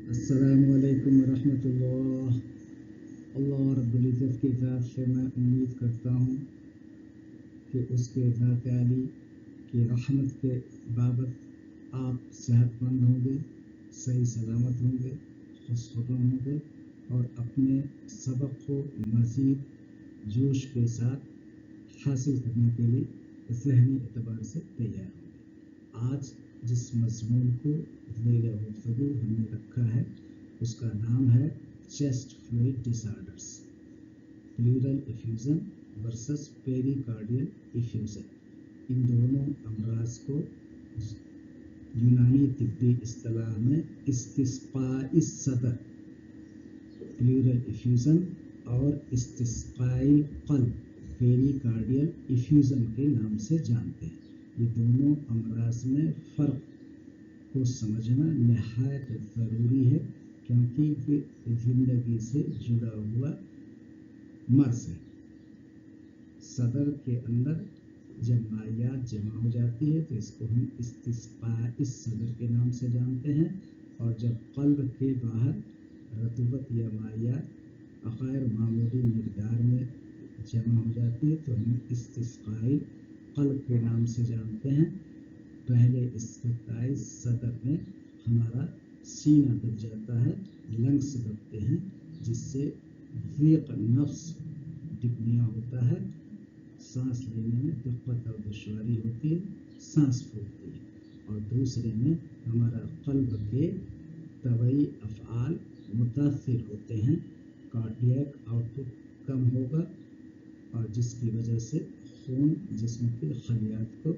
अस्सलामुअलैकुम वरहमतुल्लाह। अल्लाह रब्बुल इज़्ज़त की ज़ात से मैं उम्मीद करता हूँ कि उसके ज़ात आली की रहमत के बाबत आप सेहतमंद होंगे, सही सलामत होंगे, खुशखुश होंगे और अपने सबक को मज़ीद जोश के साथ हासिल करने के लिए ज़हनी एतबार से तैयार होंगे। आज जिस मज़मून को ज़ेर गुफ्तगू हमने रखा है उसका नाम है chest fluid disorders, pleural effusion versus pericardial effusion. इन दोनों अमराज को यूनानी तिब्बी इस्तिलाह में इस्तिस्क़ाई सदर प्लूरल इफ्यूज़न और इस्तिस्क़ाई क़ल्ब पेरिकार्डियल इफ्यूज़न के नाम से जानते हैं। ये दोनों अमराज में फ़र्क को समझना नहायत ज़रूरी है क्योंकि ये ज़िंदगी से जुड़ा हुआ मर्ज़ है। सदर के अंदर जब मायात जमा हो जाती है तो इसको हम इस्तिस्क़ाई सदर के नाम से जानते हैं, और जब क़ल्ब के बाहर रतूबत या मायात गैर मामूली मिक़दार में जमा हो जाती है तो हम इस्तिस्क़ाई क़ल्ब के नाम से जानते हैं। पहले इस्तिस्क़ाई सदर में हमारा सीना दब जाता है, लंग्स दबते हैं, जिससे ज़ीक़ नफ्स डिप्निया होता है, सांस लेने में दिक्कत और दुश्वारी होती है, सांस फूलती है। और दूसरे में हमारा क़ल्ब के तबई अफ़आल मुतासिर होते हैं, कार्डियक आउटपुट कम होगा और जिसकी वजह से खून जिस्म के खलियात को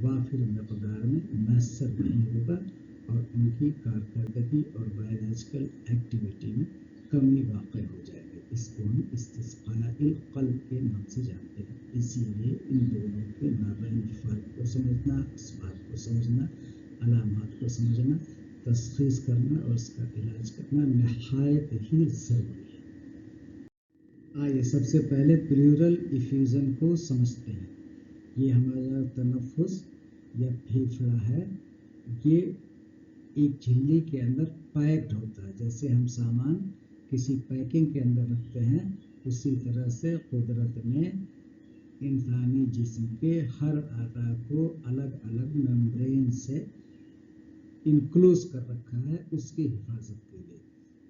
वाफिर मक़दार में मैसर नहीं होगा और उनकी कारकर्दगी और बायोलॉजिकल एक्टिविटी में कमी वाक़ई हो जाएगी। इसको हम इस्तिस्क़ाई क़ल्ब के नाम से जानते हैं। इसीलिए इन दोनों के माबैन फ़र्क को समझना, असबाब को समझना, अलामात को समझना, तशख़ीस करना और उसका इलाज करना नहायत ही ज़रूरी है। आइए सबसे पहले प्लूरल इफ्यूज़न को समझते हैं। ये हमारा तनफ़ुस या फेफड़ा है, ये एक झिल्ली के अंदर पैक्ड होता है। जैसे हम सामान किसी पैकिंग के अंदर रखते हैं, उसी तरह से कुदरत ने इंसानी जिस्म के हर आज़ा को अलग अलग मेम्ब्रेन से इनक्लोज कर रखा है उसकी हिफाजत के लिए।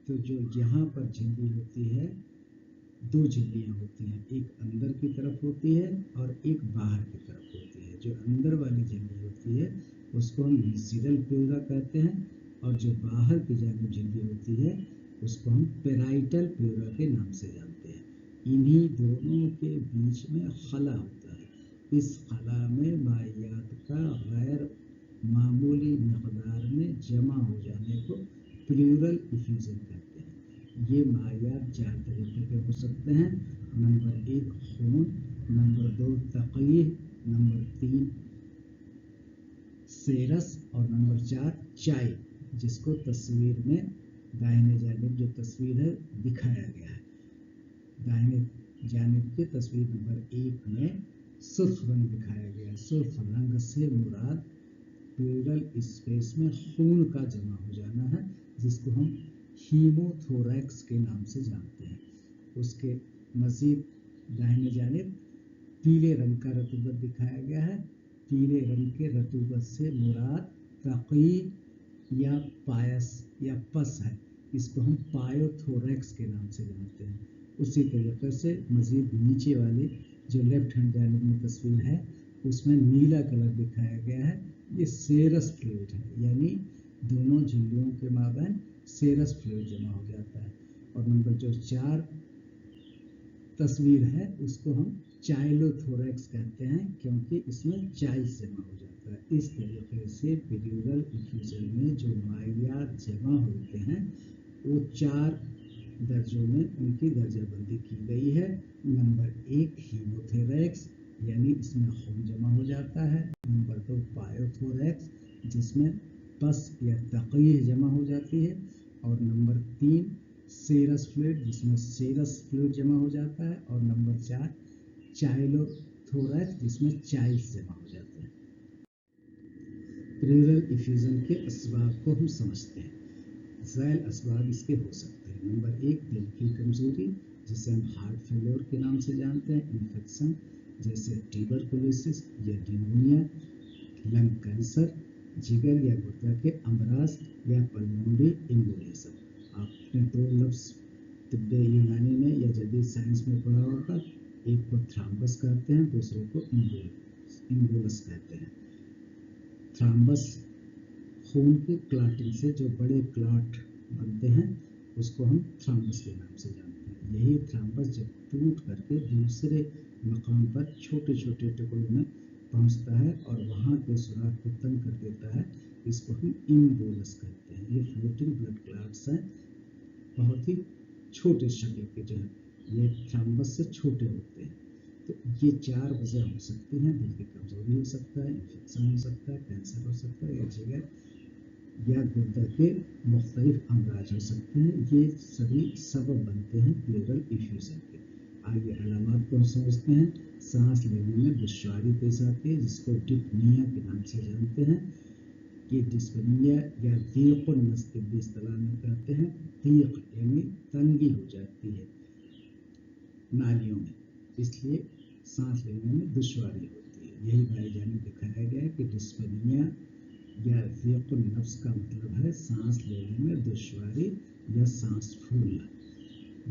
तो जो यहाँ पर झिल्ली होती है, दो झिल्लियाँ होती हैं, एक अंदर की तरफ होती है और एक बाहर की तरफ होती है। जो अंदर वाली झिल्ली होती है उसको हम विसिरल प्लूरा कहते हैं, और जो बाहर की जानिब झिल्ली होती है उसको हम पेराइटल प्लूरा के नाम से जानते हैं। इन्हीं दोनों के बीच में खला होता है। इस खला में मायात का गैर मामूली मक़दार में जमा हो जाने को प्लूरल इफ्यूज़न कहते हैं। ये मायात चार तरीके के हो सकते हैं। नंबर 1 खून, नंबर 2 तक़ीह, नंबर 3 सेरस और नंबर 4 चाय, जिसको तस्वीर में दाहिने जानिब जो तस्वीर है दिखाया गया है। दाहिने जानिब की तस्वीर नंबर 1 में सुर्ख रंग दिखाया गया है। सुर्ख रंग से मुराद प्लूरल स्पेस में खून का जमा हो जाना है, जिसको हम हीमोथोरैक्स के नाम से जानते हैं। उसके मज़ीद दाहिने जानिब पीले रंग का रतूबत दिखाया गया है। पीले रंग के रतूबत से मुराद तक़ीह या पायस या पस है, इसको हम पायोथोरैक्स के नाम से जानते हैं। उसी तरीके से मज़ीद नीचे वाली जो लेफ्ट हैंड जानिब में तस्वीर है उसमें नीला कलर दिखाया गया है, ये सेरस फ्लूइड है, यानी दोनों झिल्लियों के माबैन सेरस फ्लूइड जमा हो जाता है। और नंबर जो 4 तस्वीर है उसको हम चाइलोथोरैक्स कहते हैं, क्योंकि इसमें चाइल्स जमा हो जाता है। इस तरीके से प्लूरल इफ्यूज़न में जो मायात जमा होते हैं वो 4 दर्जों में उनकी दर्जाबंदी की गई है। नंबर 1 हीमोथोरैक्स, यानी इसमें खून जमा हो जाता है। नंबर 2 पायोथोरैक्स, जिसमें पस या तक़ीह जमा हो जाती है। और नंबर 3 सेरस फ्लूइड, जिसमें सेरस फ्लूइड जमा हो जाता है। और नंबर 4 चाइलोथोरैक्स, जिसमें चाइल्स जमा हो जाते हैं। प्लूरल इफ्यूज़न के असबाब को हम समझते हैं। ज़ैल असबाब इसके हो सकते हैं। नंबर 1 दिल की कमज़ोरी जिसे हम हार्ट फेलियर के नाम से जानते हैं, इन्फेक्शन जैसे ट्यूबरकुलोसिस या निमोनिया, लंग कैंसर, जिगर या गुर्दा के अमराज या पल्मोनरी एम्बोलिज्म। आपने दो लफ्ज़ तिब्बे यूनानी में या जदीद साइंस में पढ़ा होगा, एक को थ्राम्बस कहते हैं, दूसरे को इम्बोलस कहते हैं। थ्राम्बस खून की क्लॉटिंग से जो बड़े क्लॉट बनते हैं उसको हम थ्राम्बस के नाम से जानते हैं। यही थ्राम्बस जब टूट करके दूसरे मकाम पर छोटे छोटे टुकड़ों में पहुंचता है और वहाँ के सुराख को तंग कर देता है, इसको हम इम्बोलस कहते हैं। ये फ्लोटिंग ब्लड क्लॉट्स हैं, बहुत ही छोटे शक्ल के जो है, ये थ्राम्बस से छोटे होते हैं। तो ये 4 वजह हो सकती हैं, दिल की कमजोरी हो सकता है, इन्फेक्शन हो सकता है, कैंसर हो सकता है या जिगर या गुर्दा के मुख्तलिफ अमराज हो सकते हैं। ये सभी सबब बनते हैं प्लेरल इफ्यूजन के। आगे अलामात को हम समझते हैं। सांस लेने में दुश्वारी पेश आती है जिसको डिस्पनिया के नाम से जानते हैं। ये डिस्पनिया या दीक़ नस तिब्बी इस्तिलाह में कहते हैं। दीक़ यानी तंगी हो जाती है नालियों में, इसलिए सांस लेने में दुश्वारी होती है। यही भाईजान में दिखाया गया है कि डिस्पनिया या ज़ीक़ नफ्स का मतलब है सांस लेने में दुश्वारी या सांस फूलना।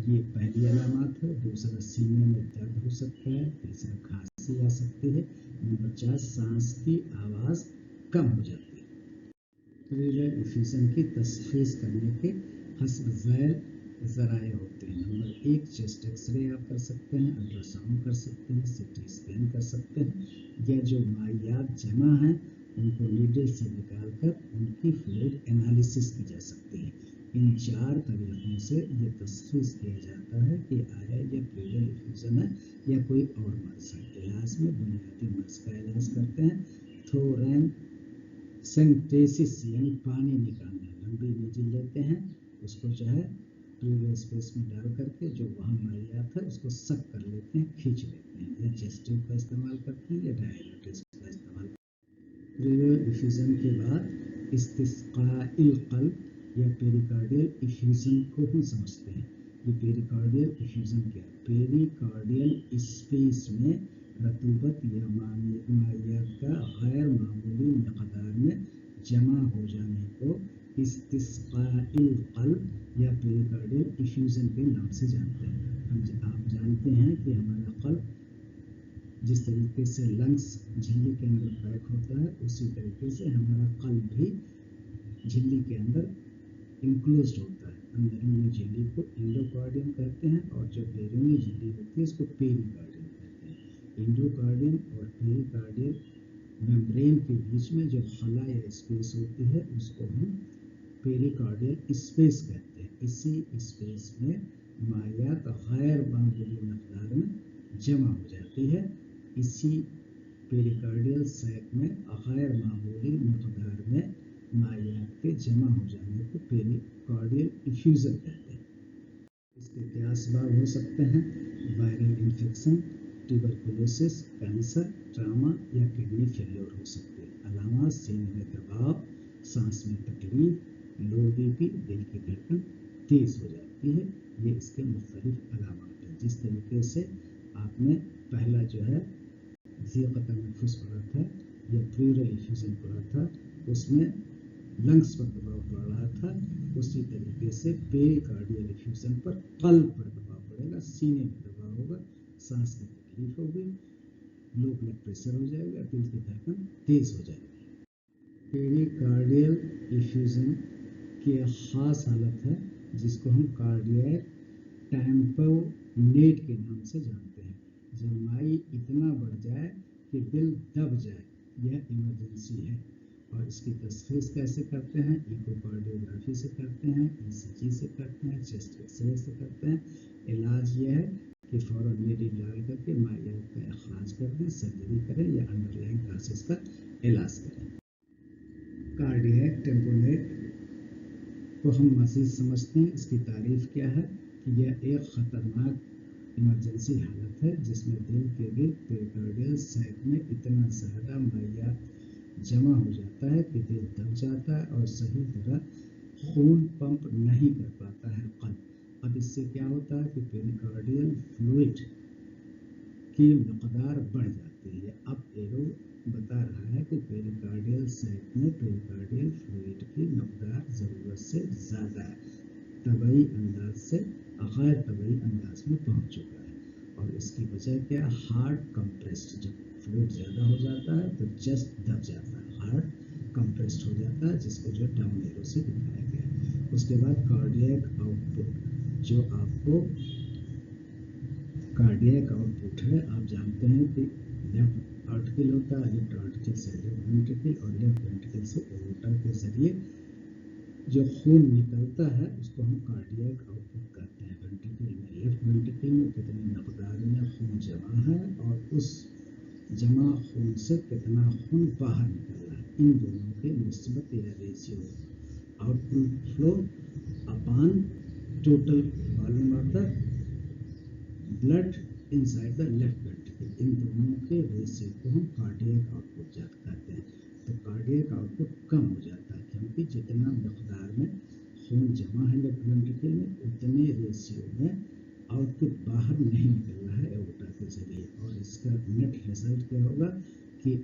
ये पहली अलामत है। दूसरा, सीने में दर्द हो सकता है। तीसरा, खांसी आ सकती है। नंबर 4, सांस की आवाज़ कम हो जाती है। प्लेरल इफ्यूजन की तशख़ीस करने के हस्ब ज़ैल ज़राए होते हैं। नंबर 1, चेस्ट एक्सरे आप कर सकते हैं, अल्ट्रासाउंड कर सकते हैं, सीटी स्कैन कर सकते हैं, या जो मायात जमा हैं उनको नीडल से निकालकर उनकी फ्लूइड एनालिसिस की जा सकती है। इन 4 तरीक़ों से ये तशख़ीस किया जाता है कि आया ये प्लेरल इफ्यूजन है या कोई और मर्ज़ है। इलाज में बुनियादी मर्ज़ का इलाज करते हैं। थोरैन सेंटेसिस यानी पानी निकालना, लंबी नीडल लेते हैं, उसको जो है प्लेरल स्पेस में डाल करके जो वहाँ मायात है उसको सक कर लेते हैं, खींच लेते हैं। या चेस्ट ट्यूब का इस्तेमाल करते हैं या डायलिसिस का इस्तेमाल। प्लेरल इफ्यूजन के बाद इस्तिस्क़ाइल क़ल्ब या पेरिकार्डियल इफ्यूजन को हम समझते हैं। ये पेरिकार्डियल इफ्यूजन क्या है? पेरिकार्डियल स्पेस में रतूबत या मायात का गैर मामूली मकदार में जमा हो जाने को इस्तिस्क़ाइल क़ल्ब या पेरिकार्डियल इफ्यूजन के नाम से जानते हैं। आप जानते हैं कि हमारा क़ल्ब जिस तरीके से लंग्स झिल्ली के अंदर पैक होता है, उसी तरीके से हमारा क़ल्ब भी झिल्ली के अंदर इंक्लोज्ड होता है। अंदरूनी झिल्ली को एंडोकार्डियम कहते हैं और जो बैरूनी झिल्ली होती है उसको पेरिकार्डियम कहते हैं। एंडोकार्डियम और पेरिकार्डियल मेम्ब्रेन के बीच में जो खला या स्पेस होती है उसको हम पेरिकार्डियल स्पेस कहते हैं। इसी स्पेस में मायात गैर मामूली मकदार में जमा हो जाती है। इसी पेरिकार्डियल सैक में गैर मामूली मकदार में मायात के जमा हो जाने को पेरिकार्डियल इफ्यूजन कहते हैं। इसके क्या असबाब हो सकते हैं? Viral infection, tuberculosis, cancer, trauma या किडनी फेलियर हो सकते हैं। अलामत: सीने में दबाव, सांस में तकलीफ, लो बीपी, दिल की धड़कन तेज हो जाती है। ये इसके मुख्तलिफ अलामत हैं। जिस तरीके से आपने पहला जो है ज़ीक़ तनफ़ुस पढ़ा था या प्लेरल इफ्यूजन पढ़ा था, उसमें लंग्स पर दबाव पड़ रहा था, उसी तरीके से पेरिकार्डियल इफ्यूजन पर क़ल्ब पर दबाव पड़ेगा, सीने में दबाव होगा, सांस की तकलीफ होगी, लो ब्लड प्रेशर हो जाएगा, दिल की धड़कन तेज हो जाएगी। पेरिकार्डियल इफ्यूजन की एक ख़ास हालत है जिसको हम कार्डियक टैम्पोनेट के नाम से जानते हैं। जब माई इतना बढ़ जाए कि दिल दब जाए, यह इमरजेंसी है। और इसकी तशख़ीस कैसे करते हैं? इकोकार्डियोग्राफी से करते हैं, ECG से करते हैं, चेस्ट एक्सरे से करते हैं। इलाज यह है कि फ़ौरन नीडल डाल करके मायात का अखराज कर दें, सर्जरी करें या अंडरलाइन कासेस का इलाज करें। कार्डियक टेम्पोनेट को हम मज़ीद समझते हैं। इसकी तारीफ़ क्या है कि यह एक ख़तरनाक इमरजेंसी हालत है जिसमें दिल के गिर्द पेरिकार्डियल सैक में इतना ज़्यादा मायात जमा हो जाता है कि दिल दब जाता है और सही तरह خون پمپ نہیں کر پاتا ہے قلب. اب اس سے کیا ہوتا ہے کہ پیریکارڈیل فلوئڈ کی مقدار بڑھ جاتی ہے. اب ایرو بتا رہا ہے کہ پیریکارڈیل سائٹ میں پیریکارڈیل فلوئڈ کی مقدار ضرورت سے زیادہ ہے, طبعی انداز سے غیر طبعی انداز میں پہنچ چکا ہے. اور اس کی وجہ کیا؟ Heart compressed. جب فلوئڈ زیادہ ہو جاتا ہے تو چیسٹ دب جاتا ہے, ہارٹ کمپریسڈ ہو جاتا ہے, جس کو جو ڈاؤن ایرو سے دکھایا گیا ہے. اس کے بعد کارڈیاک آؤٹ پٹ, جو آپ کو کارڈیاک آؤٹ پٹ ہے, آپ جانتے ہیں کہ لیفٹ آرٹیکل ہوتا ہے, لیفٹ آرٹیکل سے لیفٹ وینٹریکل اور لیفٹ وینٹریکل سے ایورٹا کے ذریعے جو خون نکلتا ہے اس کو ہم کارڈیاک آؤٹ پٹ کہتے ہیں. وینٹریکل میں, لیفٹ وینٹریکل میں کتنی مقدار میں خون جمع ہے اور اس جمع خون سے کتنا خون باہر نکل رہا ہے, ان دونوں کے نسبت یا ratio output flow upon total volume of the blood inside the left ventricle, ان دونوں کے ریشیو کو ہم کارڈیاک آؤٹ پٹ کہتے ہیں. تو کارڈیاک آؤٹ پٹ کم ہو جاتا ہے کیونکہ جتنا مقدار میں خون جمع ہے لیفٹ وینٹریکل میں اتنے ریشیو میں آؤٹ پٹ باہر نہیں نکل رہا ہے ایورٹا کے ذریعے. اور اس کا نیٹ رزلٹ کیا ہوگا کہ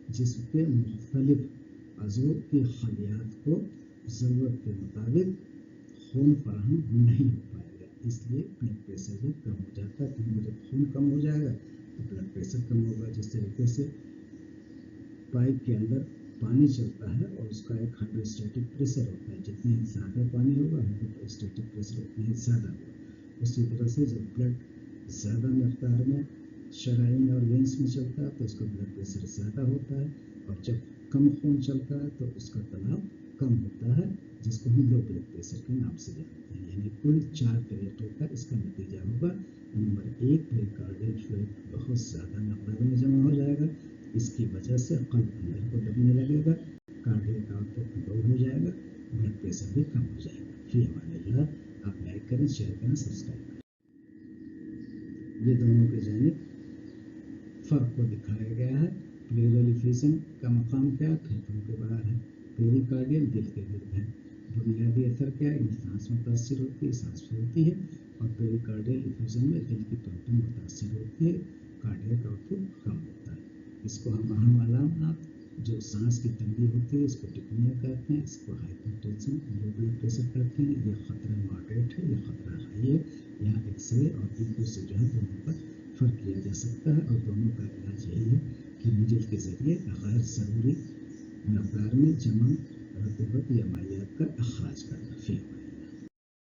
جسم کے مختلف عضو کی خلیات کو ضرورت کے مطابق خون فراہم نہیں ہو پائے گا. اس لیے بلڈ پریشر بھی کم ہو جاتا ہے, کیونکہ جب خون کم ہو جائے گا تو بلڈ پریشر کم ہوگا. جس طریقے سے پائپ کے اندر پانی چلتا ہے اور اس کا ایک ہائڈروسٹیٹک پریشر ہوتا ہے, جتنے زیادہ پانی ہوگا ہائڈروسٹیٹک پریشر اتنا ہی زیادہ ہوگا. اسی طرح سے جب بلڈ زیادہ مقدار میں شرائن اور وینس میں چلتا ہے تو اس کا بلڈ پریشر زیادہ ہوتا ہے, اور جب کم خون چلتا ہے تو اس کا دباؤ کم ہوتا ہے, جس کو ہم لو بلڈ پریشر کے نام سے جانتے ہیں. یعنی کل 4 فیکٹر کا اس کا نتیجہ ہوگا. نمبر 1, پیریکارڈیل فلوئڈ بہت زیادہ مقدار میں جمع ہو جائے گا, اس کی وجہ سے قلب اندر کو دبنے لگے گا, کارڈیاک آؤٹ پٹ لو ہو جائے گا, بلڈ پریشر بھی کم ہو جائے گا. فی امان اللہ. آپ لائک کریں, شیئر کریں, سبسکرائب کریں. یہ دونوں کے جانب فرق کو دکھایا گیا ہے. پلیورل ایفیزن کا مقام کیا؟ پھیپھڑوں کے باہر ہے. پیریکارڈیل دل کے گرد ہے. بنیادی اثر کیا ہے؟ سانس متاثر ہوتی ہے, سانس پھولتی ہے, اور پیریکارڈیل ایفیوژن میں دل کی پمپنگ متاثر ہوتی ہے, کارڈیاک آؤٹ پٹ کم ہوتا ہے. اس کو ہم اہم علامات جو سانس کی تنگی ہوتی ہے اس کو ٹکنیا کہتے ہیں, اس کو hypertension low blood pressure کہتے ہیں. یہ خطرہ ماڈریٹ ہے, یہ خطرہ ہائی ہے. یہاں ایکس رے اور ایکو سے جو ہے دونوں کا فرق کیا جا سکتا ہے, اور دونوں کا علاج یہی ہے کہ نیڈل کے ذریعے غیر ضروری مقدار میں جمع رطوبت یا مائعات کا اخراج کرنا.